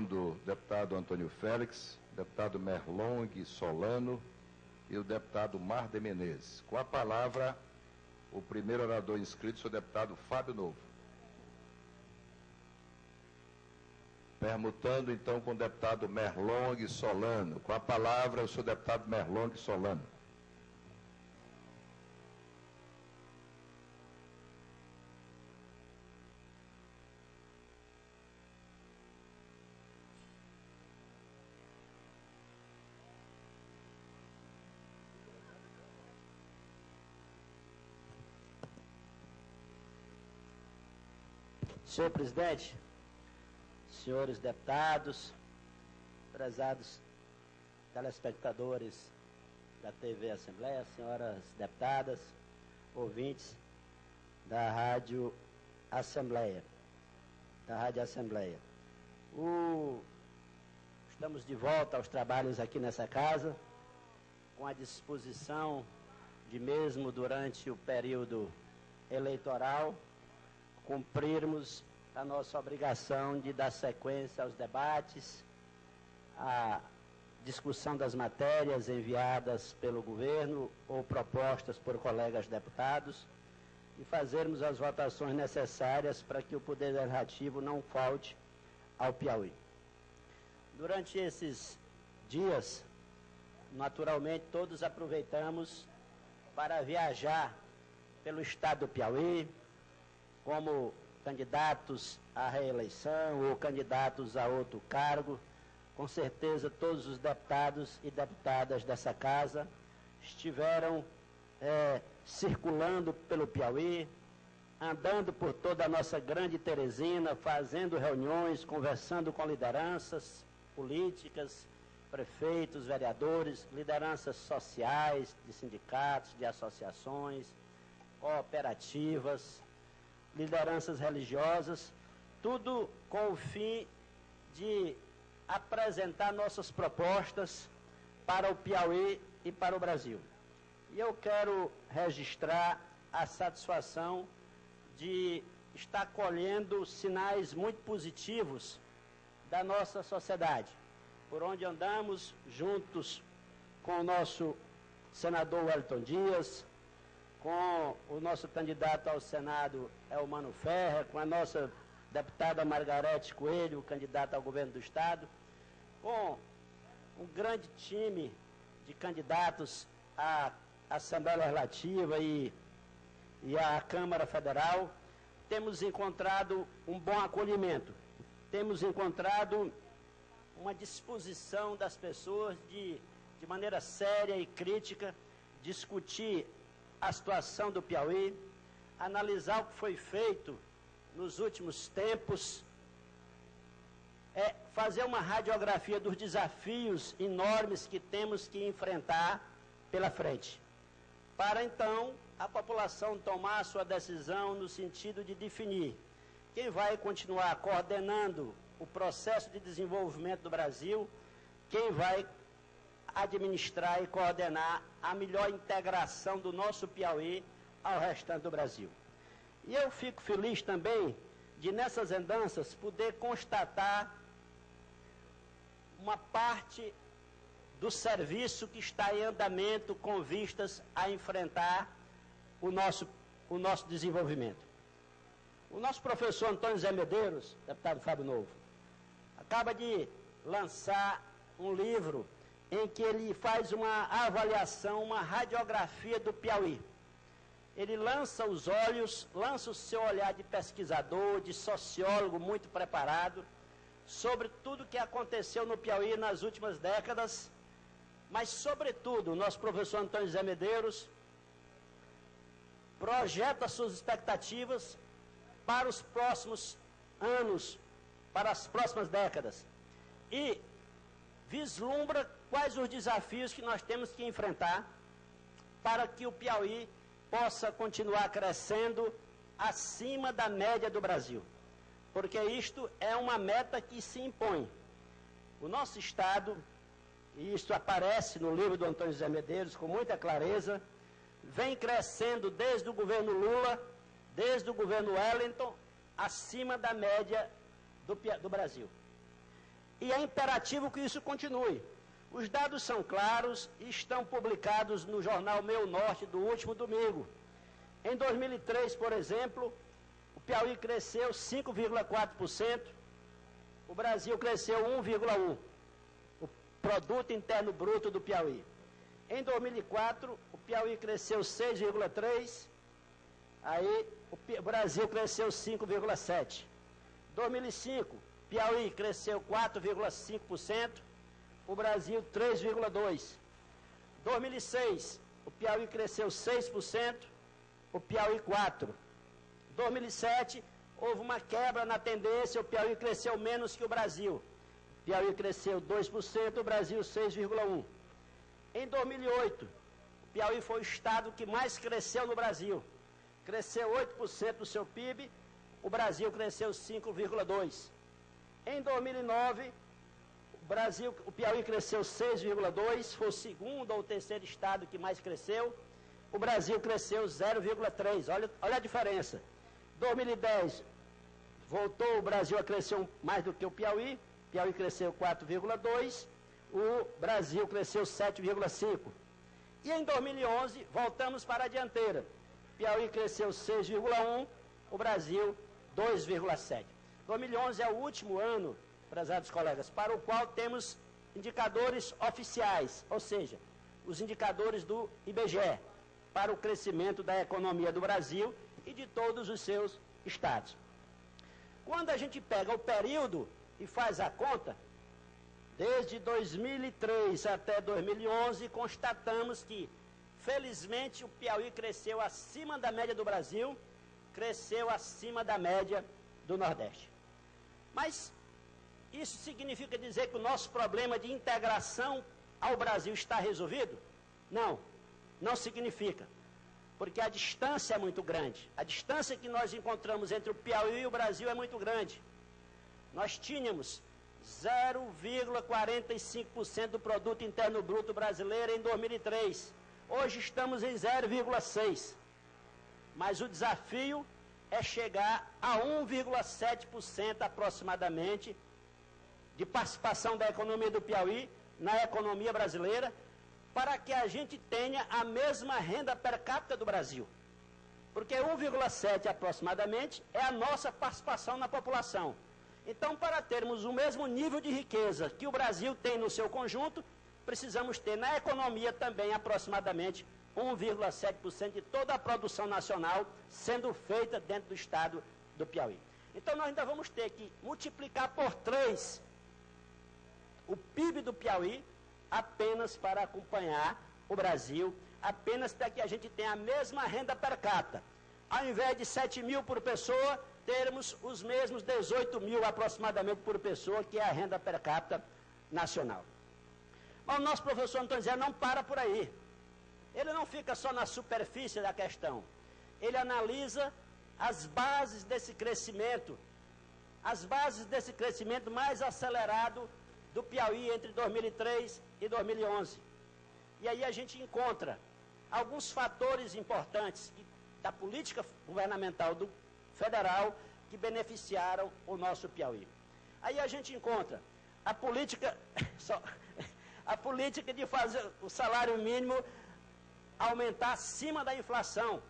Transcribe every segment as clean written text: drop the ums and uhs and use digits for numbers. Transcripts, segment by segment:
segundo, deputado Antônio Félix, deputado Merlong Solano e o deputado Mar de Menezes. Com a palavra, o primeiro orador inscrito, o deputado Fábio Novo. Permutando, então, com o deputado Merlong Solano. Com a palavra, o senhor deputado Merlong Solano. Senhor presidente, senhores deputados, prezados telespectadores da TV Assembleia, senhoras deputadas, ouvintes da Rádio Assembleia, Estamos de volta aos trabalhos aqui nessa casa, com a disposição de mesmo durante o período eleitoral, cumprirmos a nossa obrigação de dar sequência aos debates, à discussão das matérias enviadas pelo governo ou propostas por colegas deputados e fazermos as votações necessárias para que o Poder Legislativo não falte ao Piauí. Durante esses dias, naturalmente, todos aproveitamos para viajar pelo estado do Piauí, como candidatos à reeleição ou candidatos a outro cargo. Com certeza todos os deputados e deputadas dessa casa estiveram circulando pelo Piauí, andando por toda a nossa grande Teresina, fazendo reuniões, conversando com lideranças políticas, prefeitos, vereadores, lideranças sociais, de sindicatos, de associações, cooperativas, lideranças religiosas, tudo com o fim de apresentar nossas propostas para o Piauí e para o Brasil. E eu quero registrar a satisfação de estar colhendo sinais muito positivos da nossa sociedade, por onde andamos juntos com o nosso senador Wellington Dias, com o nosso candidato ao Senado, Elmano Ferrer, com a nossa deputada Margarete Coelho, candidata ao governo do Estado, com um grande time de candidatos à Assembleia Legislativa e à Câmara Federal, temos encontrado um bom acolhimento, temos encontrado uma disposição das pessoas de maneira séria e crítica, discutir a situação do Piauí, analisar o que foi feito nos últimos tempos, fazer uma radiografia dos desafios enormes que temos que enfrentar pela frente, para então a população tomar a sua decisão no sentido de definir quem vai continuar coordenando o processo de desenvolvimento do Brasil, quem vai administrar e coordenar a melhor integração do nosso Piauí ao restante do Brasil. E eu fico feliz também de, nessas andanças, poder constatar uma parte do serviço que está em andamento com vistas a enfrentar o nosso desenvolvimento. O nosso professor Antônio Zé Medeiros, deputado Fábio Novo, acaba de lançar um livro em que ele faz uma avaliação, uma radiografia do Piauí. Ele lança os olhos, lança o seu olhar de pesquisador, de sociólogo muito preparado, sobre tudo que aconteceu no Piauí nas últimas décadas, mas, sobretudo, o nosso professor Antônio Zé Medeiros projeta suas expectativas para os próximos anos, para as próximas décadas, e vislumbra quais os desafios que nós temos que enfrentar para que o Piauí possa continuar crescendo acima da média do Brasil. Porque isto é uma meta que se impõe. O nosso Estado, e isso aparece no livro do Antônio Zé Medeiros com muita clareza, vem crescendo desde o governo Lula, desde o governo Wellington, acima da média do Brasil. e é imperativo que isso continue. Os dados são claros e estão publicados no jornal Meu Norte do último domingo. Em 2003, por exemplo, o Piauí cresceu 5,4%, o Brasil cresceu 1,1%, o Produto Interno Bruto do Piauí. Em 2004, o Piauí cresceu 6,3%, aí o Brasil cresceu 5,7%. 2005, Piauí cresceu 4,5%, o Brasil 3,2%. 2006, o Piauí cresceu 6%, o Piauí 4%. 2007, houve uma quebra na tendência, o Piauí cresceu menos que o Brasil. O Piauí cresceu 2%, o Brasil 6,1%. Em 2008, o Piauí foi o estado que mais cresceu no Brasil. Cresceu 8% do seu PIB, o Brasil cresceu 5,2%. Em 2009, o Piauí cresceu 6,2%, foi o segundo ou terceiro estado que mais cresceu. O Brasil cresceu 0,3%, olha a diferença. 2010, voltou o Brasil a crescer mais do que o Piauí cresceu 4,2%, o Brasil cresceu 7,5%. E em 2011, voltamos para a dianteira. Piauí cresceu 6,1%, o Brasil 2,7%. 2011 é o último ano, prezados colegas, para o qual temos indicadores oficiais, ou seja, os indicadores do IBGE, para o crescimento da economia do Brasil e de todos os seus estados. Quando a gente pega o período e faz a conta, desde 2003 até 2011, constatamos que, felizmente, o Piauí cresceu acima da média do Brasil, cresceu acima da média do Nordeste. Mas isso significa dizer que o nosso problema de integração ao Brasil está resolvido? Não, não significa. Porque a distância é muito grande. A distância que nós encontramos entre o Piauí e o Brasil é muito grande. Nós tínhamos 0,45% do Produto Interno Bruto brasileiro em 2003. Hoje estamos em 0,6%. Mas o desafio é chegar a 1,7% aproximadamente de participação da economia do Piauí na economia brasileira, para que a gente tenha a mesma renda per capita do Brasil. Porque 1,7% aproximadamente é a nossa participação na população. Então, para termos o mesmo nível de riqueza que o Brasil tem no seu conjunto, precisamos ter na economia também aproximadamente 1,7% de toda a produção nacional sendo feita dentro do estado do Piauí. Então, nós ainda vamos ter que multiplicar por 3 o PIB do Piauí apenas para acompanhar o Brasil, apenas para que a gente tenha a mesma renda per capita. Ao invés de 7 mil por pessoa, termos os mesmos 18 mil aproximadamente por pessoa, que é a renda per capita nacional. Mas o nosso professor Antônio Zé não para por aí. Ele não fica só na superfície da questão. Ele analisa as bases desse crescimento mais acelerado do Piauí entre 2003 e 2011. E aí a gente encontra alguns fatores importantes da política governamental do federal que beneficiaram o nosso Piauí. Aí a gente encontra a política de fazer o salário mínimo aumentar acima da inflação.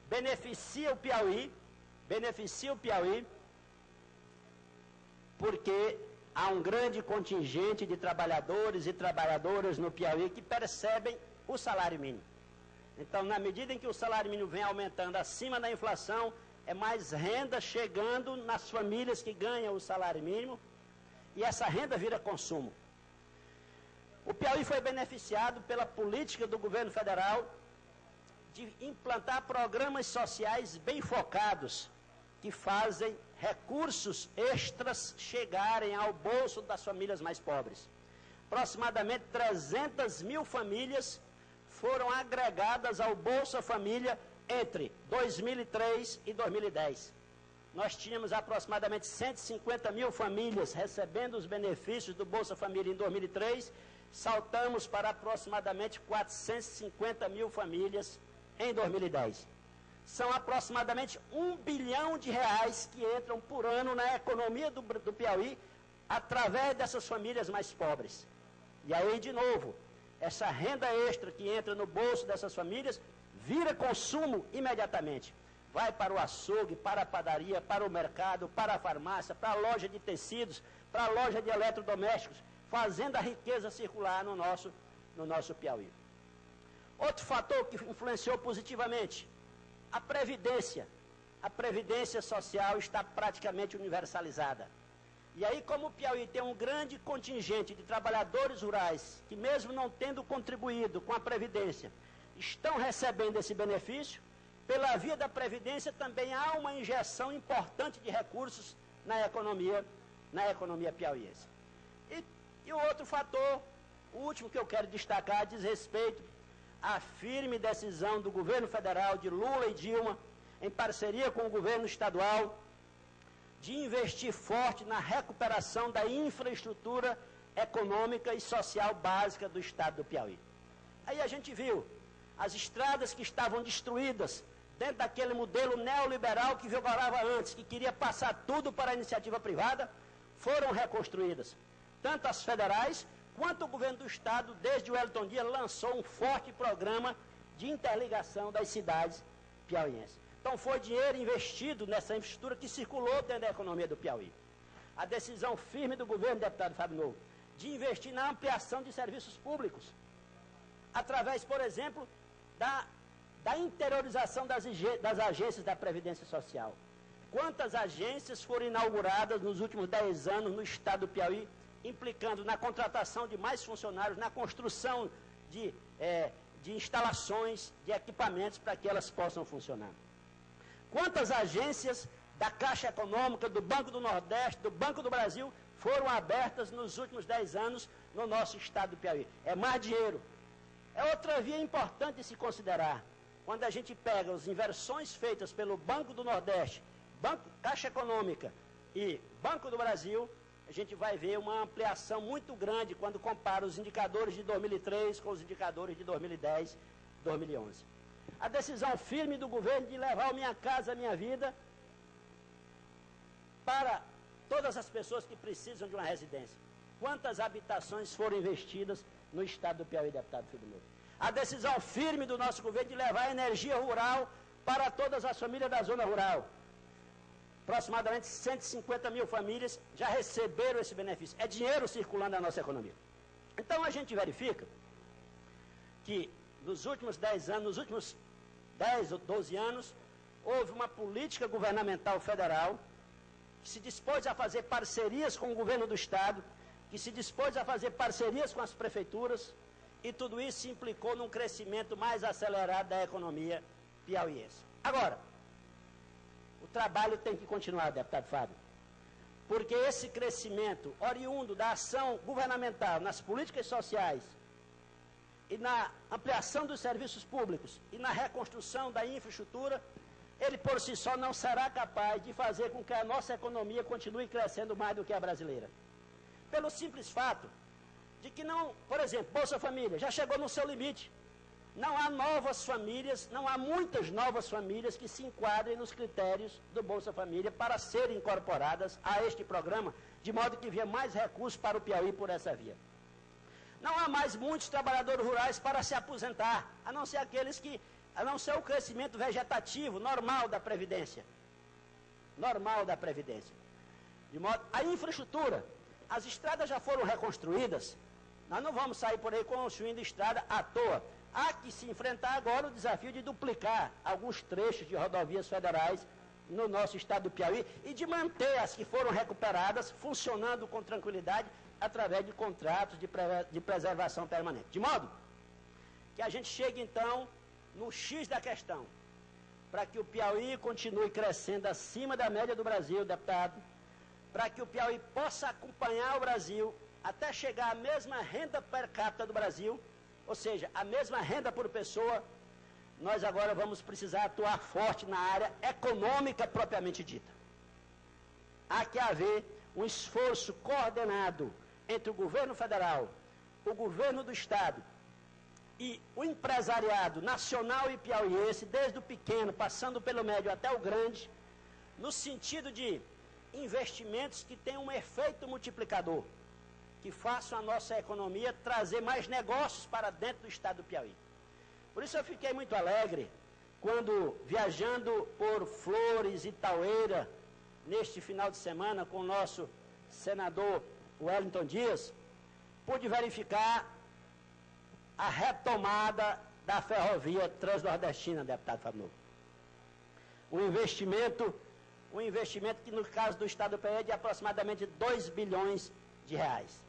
Beneficia o Piauí, porque há um grande contingente de trabalhadores e trabalhadoras no Piauí que percebem o salário mínimo. Então, na medida em que o salário mínimo vem aumentando acima da inflação, é mais renda chegando nas famílias que ganham o salário mínimo, e essa renda vira consumo. O Piauí foi beneficiado pela política do governo federal de implantar programas sociais bem focados, que fazem recursos extras chegarem ao bolso das famílias mais pobres. Aproximadamente 300 mil famílias foram agregadas ao Bolsa Família entre 2003 e 2010. Nós tínhamos aproximadamente 150 mil famílias recebendo os benefícios do Bolsa Família em 2003, saltamos para aproximadamente 450 mil famílias em 2010. São aproximadamente R$ 1 bilhão que entram por ano na economia do Piauí através dessas famílias mais pobres. E aí, de novo, essa renda extra que entra no bolso dessas famílias vira consumo imediatamente. Vai para o açougue, para a padaria, para o mercado, para a farmácia, para a loja de tecidos, para a loja de eletrodomésticos, fazendo a riqueza circular no nosso Piauí. Outro fator que influenciou positivamente, a Previdência. A Previdência Social está praticamente universalizada. E aí, como o Piauí tem um grande contingente de trabalhadores rurais, que mesmo não tendo contribuído com a Previdência, estão recebendo esse benefício, pela via da Previdência também há uma injeção importante de recursos na economia piauiense. E o outro fator, o último que eu quero destacar, diz respeito à firme decisão do governo federal, de Lula e Dilma, em parceria com o governo estadual, de investir forte na recuperação da infraestrutura econômica e social básica do estado do Piauí. Aí a gente viu as estradas que estavam destruídas dentro daquele modelo neoliberal que vigorava antes, que queria passar tudo para a iniciativa privada, foram reconstruídas. Tanto as federais, quanto o governo do estado, desde o Wellington Dias, lançou um forte programa de interligação das cidades piauienses. Então foi dinheiro investido nessa infraestrutura que circulou dentro da economia do Piauí. A decisão firme do governo, deputado Fábio Novo, de investir na ampliação de serviços públicos, através, por exemplo, da interiorização das agências da Previdência Social. Quantas agências foram inauguradas nos últimos 10 anos no estado do Piauí, implicando na contratação de mais funcionários, na construção de instalações, de equipamentos para que elas possam funcionar. Quantas agências da Caixa Econômica, do Banco do Nordeste, do Banco do Brasil, foram abertas nos últimos 10 anos no nosso estado do Piauí? É mais dinheiro. É outra via importante de se considerar. Quando a gente pega as inversões feitas pelo Banco do Nordeste, Caixa Econômica e Banco do Brasil, a gente vai ver uma ampliação muito grande quando compara os indicadores de 2003 com os indicadores de 2010, 2011. A decisão firme do governo de levar o Minha Casa Minha Vida para todas as pessoas que precisam de uma residência. Quantas habitações foram investidas no estado do Piauí, deputado Fábio Novo? A decisão firme do nosso governo de levar a energia rural para todas as famílias da zona rural. Aproximadamente 150 mil famílias já receberam esse benefício. É dinheiro circulando na nossa economia. Então a gente verifica que nos últimos 10 anos, nos últimos 10 ou 12 anos, houve uma política governamental federal que se dispôs a fazer parcerias com o governo do estado, que se dispôs a fazer parcerias com as prefeituras, e tudo isso se implicou num crescimento mais acelerado da economia piauiense. Agora, o trabalho tem que continuar, deputado Fábio, porque esse crescimento oriundo da ação governamental nas políticas sociais e na ampliação dos serviços públicos e na reconstrução da infraestrutura, ele por si só não será capaz de fazer com que a nossa economia continue crescendo mais do que a brasileira. Pelo simples fato de que não, por exemplo, Bolsa Família já chegou no seu limite. Não há novas famílias, não há muitas novas famílias que se enquadrem nos critérios do Bolsa Família para serem incorporadas a este programa, de modo que venha mais recursos para o Piauí por essa via. Não há mais muitos trabalhadores rurais para se aposentar, a não ser o crescimento vegetativo normal da Previdência. Normal da Previdência. De modo, a infraestrutura, as estradas já foram reconstruídas, nós não vamos sair por aí construindo estrada à toa. Há que se enfrentar agora o desafio de duplicar alguns trechos de rodovias federais no nosso estado do Piauí e de manter as que foram recuperadas funcionando com tranquilidade através de contratos de preservação permanente. De modo que a gente chegue, então, no X da questão, para que o Piauí continue crescendo acima da média do Brasil, deputado, para que o Piauí possa acompanhar o Brasil até chegar à mesma renda per capita do Brasil, ou seja, a mesma renda por pessoa, nós agora vamos precisar atuar forte na área econômica propriamente dita. Há que haver um esforço coordenado entre o governo federal, o governo do estado e o empresariado nacional e piauiense, desde o pequeno, passando pelo médio até o grande, no sentido de investimentos que tenham um efeito multiplicador, que façam a nossa economia trazer mais negócios para dentro do estado do Piauí. Por isso eu fiquei muito alegre quando, viajando por Flores e Taueira, neste final de semana, com o nosso senador Wellington Dias, pude verificar a retomada da ferrovia transnordestina, deputado Fábio Novo. Um investimento que, no caso do estado do Piauí, é de aproximadamente 2 bilhões de reais.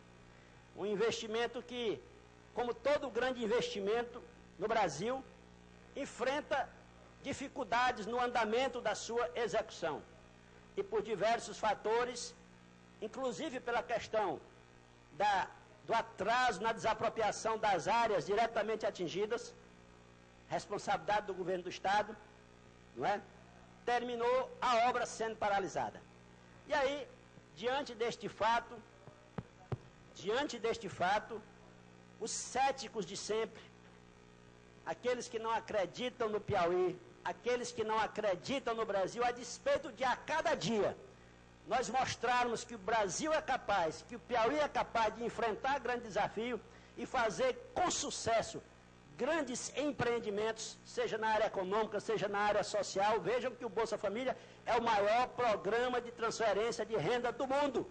Um investimento que, como todo grande investimento no Brasil, enfrenta dificuldades no andamento da sua execução. E por diversos fatores, inclusive pela questão do atraso na desapropriação das áreas diretamente atingidas, responsabilidade do governo do estado, não é? Terminou a obra sendo paralisada. E aí, diante deste fato, os céticos de sempre, aqueles que não acreditam no Piauí, aqueles que não acreditam no Brasil, a despeito de a cada dia nós mostrarmos que o Brasil é capaz, que o Piauí é capaz de enfrentar grande desafio e fazer com sucesso grandes empreendimentos, seja na área econômica, seja na área social. Vejam que o Bolsa Família é o maior programa de transferência de renda do mundo.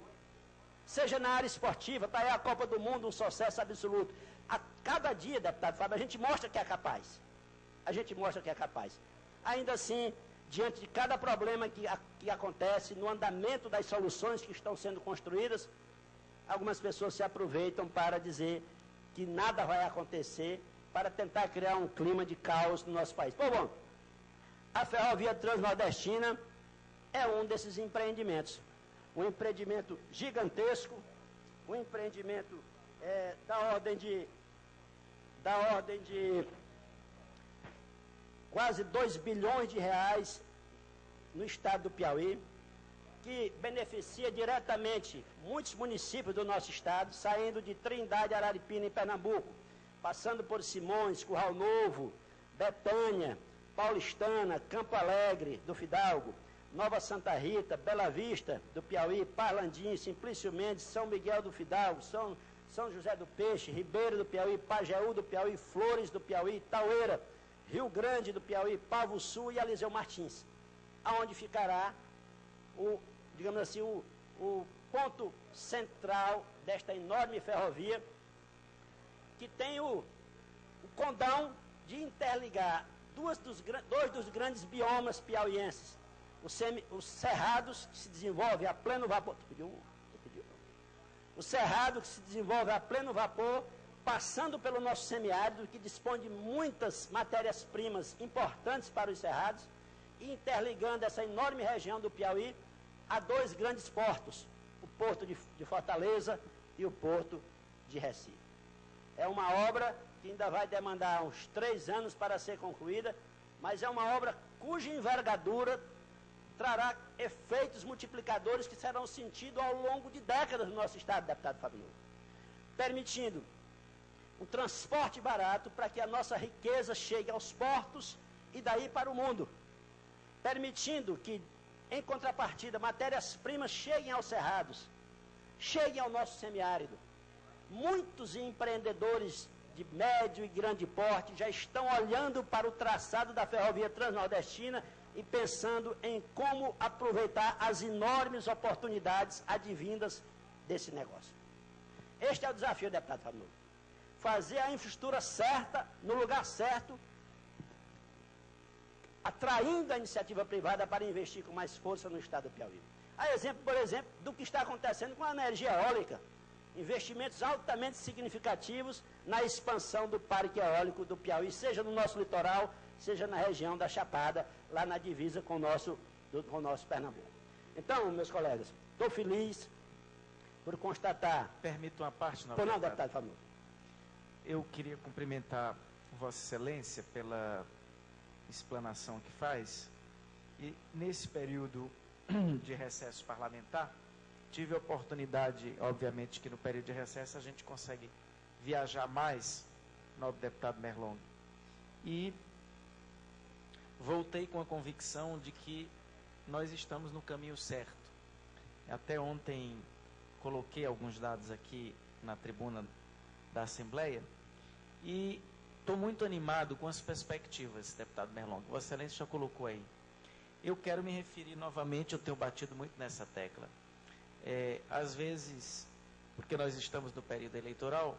Seja na área esportiva, está aí a Copa do Mundo, um sucesso absoluto. A cada dia, deputado Fábio, a gente mostra que é capaz. Ainda assim, diante de cada problema que acontece, no andamento das soluções que estão sendo construídas, algumas pessoas se aproveitam para dizer que nada vai acontecer, para tentar criar um clima de caos no nosso país. Bom, a ferrovia transnordestina é um desses empreendimentos. Um empreendimento gigantesco, um empreendimento da ordem de quase 2 bilhões de reais no estado do Piauí, que beneficia diretamente muitos municípios do nosso estado, saindo de Trindade, Araripina, em Pernambuco, passando por Simões, Curral Novo, Betânia, Paulistana, Campo Alegre, do Fidalgo, Nova Santa Rita, Bela Vista, do Piauí, Parlandim, Simplício Mendes, São Miguel do Fidalgo, São José do Peixe, Ribeiro do Piauí, Pajeú do Piauí, Flores do Piauí, Taueira, Rio Grande do Piauí, Pavo Sul e Eliseu Martins, aonde ficará digamos assim, o ponto central desta enorme ferrovia, que tem o condão de interligar dois dos grandes biomas piauienses, os cerrados, que se desenvolvem a pleno vapor. O cerrado, que se desenvolve a pleno vapor, passando pelo nosso semiárido, que dispõe de muitas matérias-primas importantes para os cerrados, e interligando essa enorme região do Piauí a 2 grandes portos, o Porto de Fortaleza e o Porto de Recife. É uma obra que ainda vai demandar uns 3 anos para ser concluída, mas é uma obra cuja envergadura trará efeitos multiplicadores que serão sentidos ao longo de décadas no nosso estado, deputado Fábio Novo, permitindo um transporte barato para que a nossa riqueza chegue aos portos e daí para o mundo, permitindo que, em contrapartida, matérias-primas cheguem aos cerrados, cheguem ao nosso semiárido. Muitos empreendedores de médio e grande porte já estão olhando para o traçado da ferrovia transnordestina e pensando em como aproveitar as enormes oportunidades advindas desse negócio. Este é o desafio, deputado Fábio Novo. Fazer a infraestrutura certa, no lugar certo, atraindo a iniciativa privada para investir com mais força no estado do Piauí. A exemplo, por exemplo, do que está acontecendo com a energia eólica. Investimentos altamente significativos na expansão do parque eólico do Piauí, seja no nosso litoral, seja na região da Chapada, lá na divisa com o nosso Pernambuco. Então, meus colegas, estou feliz por constatar... Permita uma parte, não, deputado Fábio. Eu queria cumprimentar Vossa Excelência pela explanação que faz, e nesse período de recesso parlamentar, tive a oportunidade, obviamente que no período de recesso a gente consegue viajar mais, nobre deputado Merlong, e voltei com a convicção de que nós estamos no caminho certo. Até ontem coloquei alguns dados aqui na tribuna da Assembleia e estou muito animado com as perspectivas, deputado Merlong, que Vossa Excelência já colocou aí. Eu quero me referir novamente, eu tenho batido muito nessa tecla. Às vezes, porque nós estamos no período eleitoral,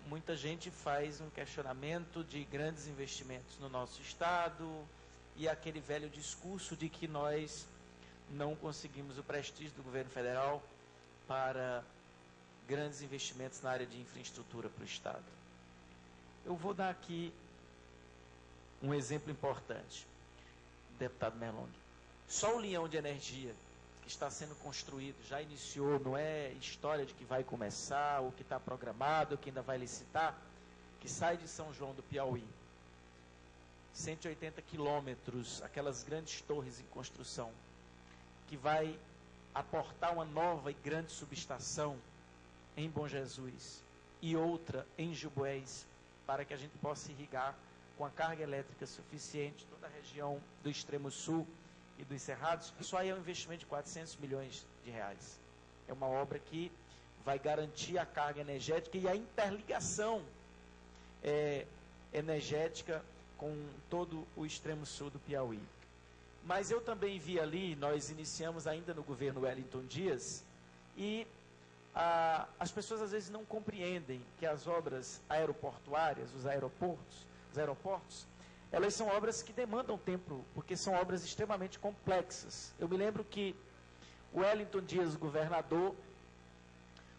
muita gente faz um questionamento de grandes investimentos no nosso Estado e aquele velho discurso de que nós não conseguimos o prestígio do governo federal para grandes investimentos na área de infraestrutura para o Estado. Eu vou dar aqui um exemplo importante, deputado Merlong. Só o leão de energia que está sendo construído, já iniciou, não é história de que vai começar, ou que está programado, ou que ainda vai licitar, que sai de São João do Piauí. 180 quilômetros, aquelas grandes torres em construção, que vai aportar uma nova e grande subestação em Bom Jesus e outra em Juboés, para que a gente possa irrigar com a carga elétrica suficiente toda a região do extremo sul e dos Cerrados. Isso aí é um investimento de 400 milhões de reais. É uma obra que vai garantir a carga energética e a interligação energética com todo o extremo sul do Piauí. Mas eu também vi ali, nós iniciamos ainda no governo Wellington Dias, e as pessoas às vezes não compreendem que as obras aeroportuárias, os aeroportos, elas são obras que demandam tempo, porque são obras extremamente complexas. Eu me lembro que o Wellington Dias, o governador,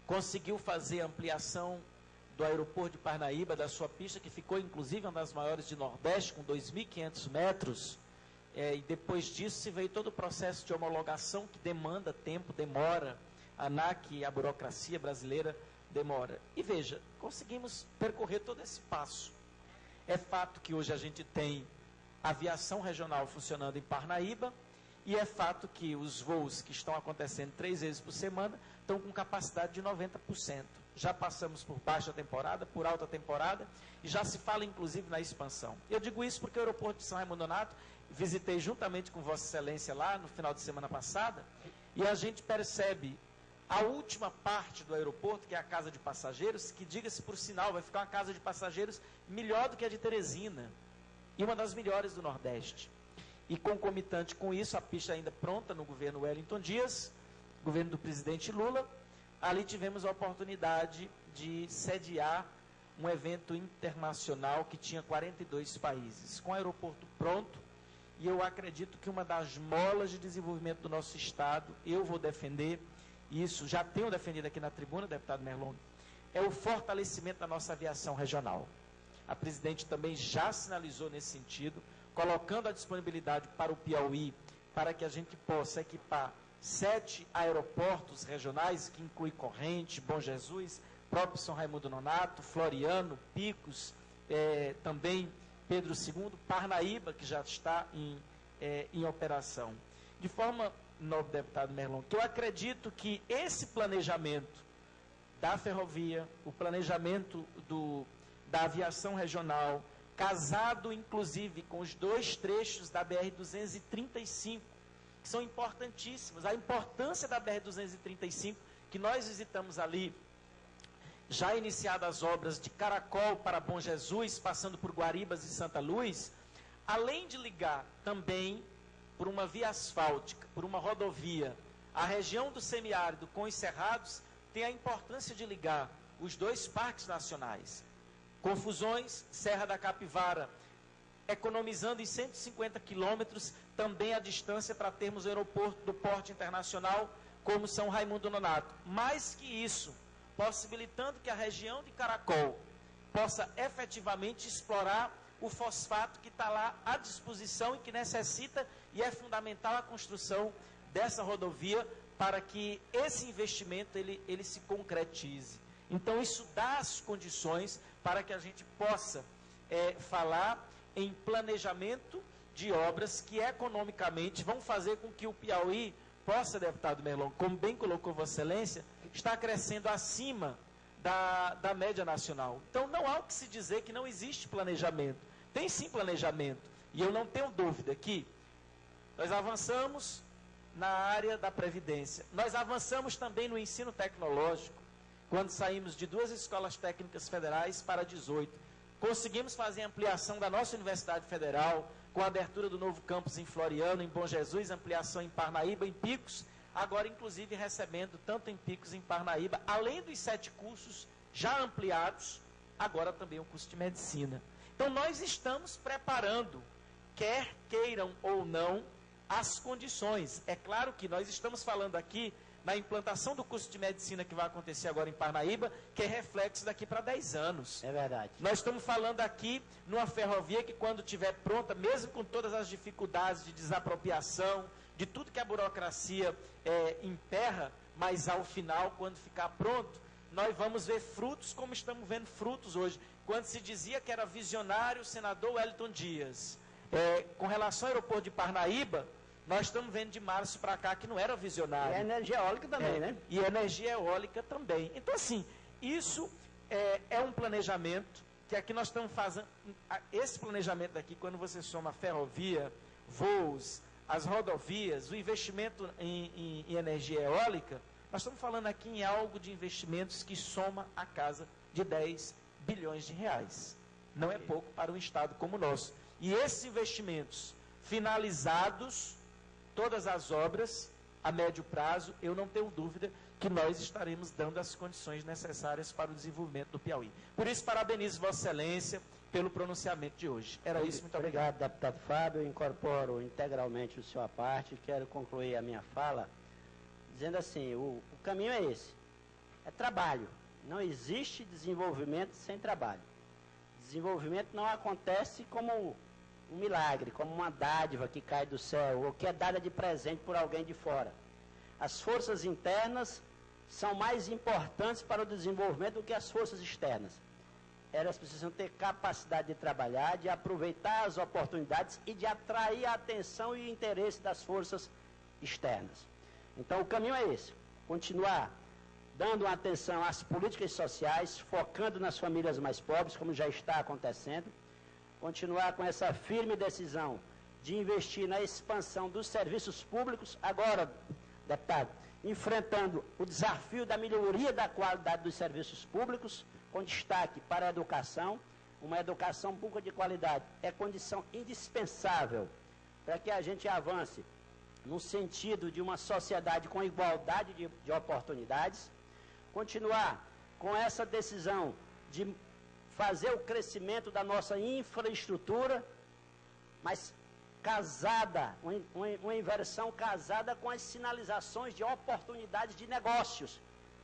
conseguiu fazer a ampliação do aeroporto de Parnaíba, da sua pista, que ficou inclusive uma das maiores de Nordeste, com 2.500 metros, e depois disso se veio todo o processo de homologação que demanda tempo, demora, a ANAC, a burocracia brasileira demora. E veja, conseguimos percorrer todo esse passo. É fato que hoje a gente tem aviação regional funcionando em Parnaíba, e é fato que os voos que estão acontecendo 3 vezes por semana estão com capacidade de 90%. Já passamos por baixa temporada, por alta temporada, e já se fala inclusive na expansão. Eu digo isso porque o aeroporto de São Raimundo Nonato, visitei juntamente com Vossa Excelência lá no final de semana passada, e a gente percebe a última parte do aeroporto, que é a casa de passageiros, que, diga-se por sinal, vai ficar uma casa de passageiros melhor do que a de Teresina, e uma das melhores do Nordeste. E concomitante com isso, a pista ainda pronta no governo Wellington Dias, governo do presidente Lula, ali tivemos a oportunidade de sediar um evento internacional que tinha 42 países, com o aeroporto pronto, e eu acredito que uma das molas de desenvolvimento do nosso Estado, eu vou defender, isso já tenho defendido aqui na tribuna, deputado Merlong, é o fortalecimento da nossa aviação regional. A presidente também já sinalizou nesse sentido, colocando a disponibilidade para o Piauí, para que a gente possa equipar 7 aeroportos regionais, que inclui Corrente, Bom Jesus, próprio São Raimundo Nonato, Floriano, Picos, também Pedro II, Parnaíba, que já está em operação. De forma, nobre deputado Merlong, que eu acredito que esse planejamento da ferrovia, o planejamento da aviação regional, casado inclusive com os 2 trechos da BR-235, que são importantíssimos. A importância da BR-235, que nós visitamos ali, já iniciadas as obras de Caracol para Bom Jesus, passando por Guaribas e Santa Luz, além de ligar também por uma via asfáltica, por uma rodovia, a região do semiárido com os cerrados, tem a importância de ligar os 2 parques nacionais. Confusões, Serra da Capivara, economizando em 150 quilômetros também a distância para termos o aeroporto do Porto Internacional como São Raimundo Nonato. Mais que isso, possibilitando que a região de Caracol possa efetivamente explorar o fosfato que está lá à disposição e que necessita e é fundamental a construção dessa rodovia para que esse investimento ele se concretize. Então isso dá as condições para que a gente possa falar em planejamento de obras que economicamente vão fazer com que o Piauí possa, deputado Merlong, como bem colocou Vossa Excelência, estar crescendo acima da média nacional. Então não há o que se dizer que não existe planejamento. Tem sim planejamento. E eu não tenho dúvida que nós avançamos na área da Previdência. Nós avançamos também no ensino tecnológico, quando saímos de 2 escolas técnicas federais para 18. Conseguimos fazer a ampliação da nossa Universidade Federal, com a abertura do novo campus em Floriano, em Bom Jesus, ampliação em Parnaíba, em Picos, agora inclusive recebendo tanto em Picos, em Parnaíba, além dos 7 cursos já ampliados, agora também o curso de medicina. Então nós estamos preparando, quer queiram ou não, as condições. É claro que nós estamos falando aqui na implantação do curso de medicina que vai acontecer agora em Parnaíba, que é reflexo daqui para 10 anos. É verdade. Nós estamos falando aqui numa ferrovia que, quando estiver pronta, mesmo com todas as dificuldades de desapropriação, de tudo que a burocracia emperra, mas ao final, quando ficar pronto, nós vamos ver frutos como estamos vendo frutos hoje. Quando se dizia que era visionário o senador Wellington Dias, com relação ao aeroporto de Parnaíba, nós estamos vendo de março para cá que não era visionário. E a energia eólica também, né? E a energia eólica também. Então, assim, isso é um planejamento que aqui nós estamos fazendo. Esse planejamento daqui, quando você soma a ferrovia, voos, as rodovias, o investimento em energia eólica, nós estamos falando aqui em algo de investimentos que soma a casa de 10 bilhões de reais. Não é pouco para um Estado como o nosso. E esses investimentos finalizados, todas as obras, a médio prazo, eu não tenho dúvida que nós estaremos dando as condições necessárias para o desenvolvimento do Piauí. Por isso, parabenizo Vossa Excelência pelo pronunciamento de hoje. Era isso, muito obrigado. Obrigado, deputado Fábio. Eu incorporo integralmente o senhor à parte. Quero concluir a minha fala dizendo assim, o caminho é esse. É trabalho. Não existe desenvolvimento sem trabalho. Desenvolvimento não acontece como um milagre, como uma dádiva que cai do céu, ou que é dada de presente por alguém de fora. As forças internas são mais importantes para o desenvolvimento do que as forças externas. Elas precisam ter capacidade de trabalhar, de aproveitar as oportunidades e de atrair a atenção e o interesse das forças externas. Então o caminho é esse, continuar dando atenção às políticas sociais, focando nas famílias mais pobres, como já está acontecendo, continuar com essa firme decisão de investir na expansão dos serviços públicos, agora, deputado, enfrentando o desafio da melhoria da qualidade dos serviços públicos, com destaque para a educação. Uma educação pública de qualidade é condição indispensável para que a gente avance no sentido de uma sociedade com igualdade de oportunidades. Continuar com essa decisão de fazer o crescimento da nossa infraestrutura, mas casada, uma inversão casada com as sinalizações de oportunidades de negócios.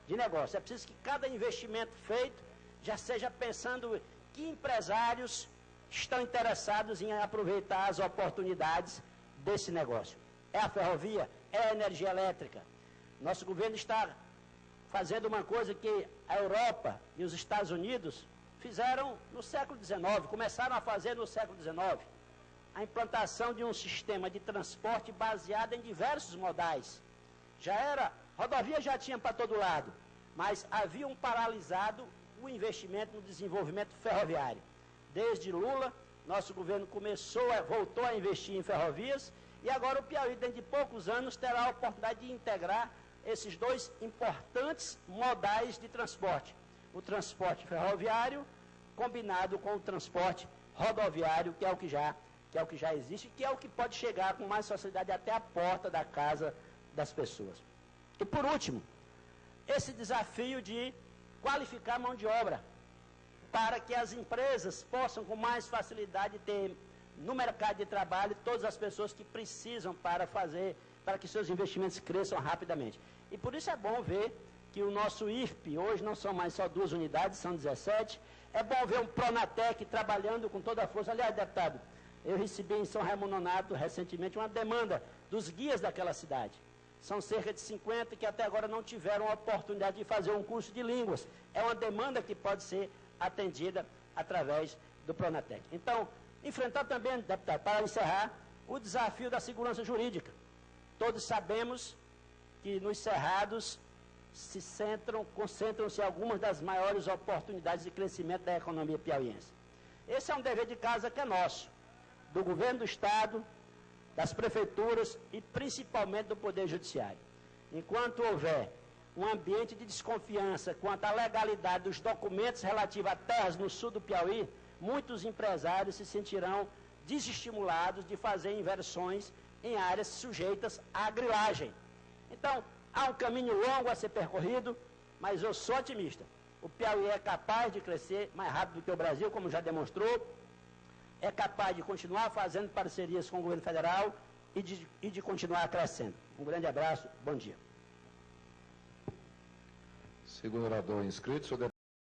É preciso que cada investimento feito já seja pensando que empresários estão interessados em aproveitar as oportunidades desse negócio. É a ferrovia, é a energia elétrica. Nosso governo está fazendo uma coisa que a Europa e os Estados Unidos fizeram no século XIX, começaram a fazer no século XIX. A implantação de um sistema de transporte baseado em diversos modais. Rodovia já tinha para todo lado, mas haviam paralisado o investimento no desenvolvimento ferroviário. Desde Lula, nosso governo voltou a investir em ferrovias, e agora o Piauí, dentro de poucos anos, terá a oportunidade de integrar esses dois importantes modais de transporte. O transporte ferroviário combinado com o transporte rodoviário, que é o que já existe, que é o que pode chegar com mais facilidade até a porta da casa das pessoas. E por último, esse desafio de qualificar a mão de obra, para que as empresas possam com mais facilidade ter no mercado de trabalho todas as pessoas que precisam para que seus investimentos cresçam rapidamente. E por isso é bom ver que o nosso IFP, hoje não são mais só 2 unidades, são 17. É bom ver um Pronatec trabalhando com toda a força. Aliás, deputado, eu recebi em São Raimundo Nonato recentemente uma demanda dos guias daquela cidade. São cerca de 50 que até agora não tiveram a oportunidade de fazer um curso de línguas. É uma demanda que pode ser atendida através do Pronatec. Então, enfrentar também, deputado, para encerrar, o desafio da segurança jurídica. Todos sabemos que nos cerrados concentram-se algumas das maiores oportunidades de crescimento da economia piauiense. Esse é um dever de casa que é nosso, do governo do Estado, das prefeituras e principalmente do Poder Judiciário. Enquanto houver um ambiente de desconfiança quanto à legalidade dos documentos relativos a terras no sul do Piauí, muitos empresários se sentirão desestimulados de fazer inversões em áreas sujeitas à grilagem. Então, há um caminho longo a ser percorrido, mas eu sou otimista. O Piauí é capaz de crescer mais rápido do que o Brasil, como já demonstrou, é capaz de continuar fazendo parcerias com o governo federal e de continuar crescendo. Um grande abraço, bom dia. Segundo orador inscrito, senhor deputado